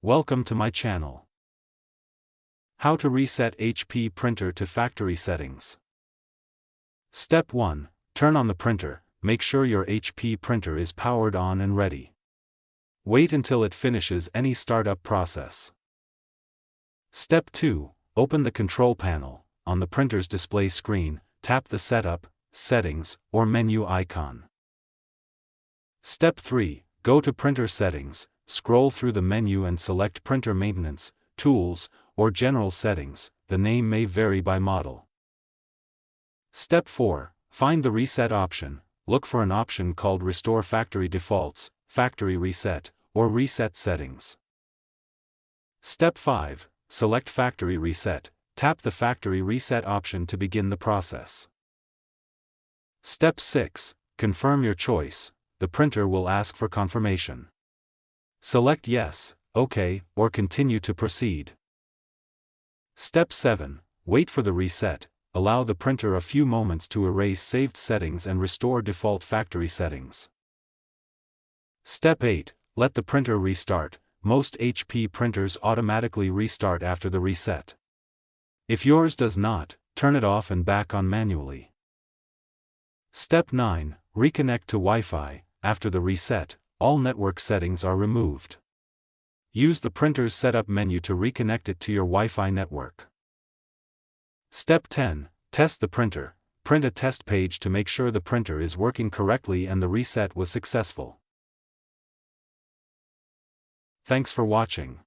Welcome to my channel. How to reset HP printer to factory settings. Step 1. Turn on the printer. Make sure your HP printer is powered on and ready. Wait until it finishes any startup process. Step 2. Open the control panel. On the printer's display screen, tap the Setup, Settings, or Menu icon. Step 3. Go to Printer Settings, scroll through the menu and select Printer Maintenance, Tools, or General Settings. The name may vary by model. Step 4. Find the Reset option. Look for an option called Restore Factory Defaults, Factory Reset, or Reset Settings. Step 5. Select Factory Reset. Tap the Factory Reset option to begin the process. Step 6. Confirm your choice. The printer will ask for confirmation. Select Yes, OK, or Continue to proceed. Step 7. Wait for the reset. Allow the printer a few moments to erase saved settings and restore default factory settings. Step 8. Let the printer restart. Most HP printers automatically restart after the reset. If yours does not, turn it off and back on manually. Step 9. Reconnect to Wi-Fi. After the reset, all network settings are removed. Use the printer's setup menu to reconnect it to your Wi-Fi network. Step 10. Test the printer. Print a test page to make sure the printer is working correctly and the reset was successful. Thanks for watching.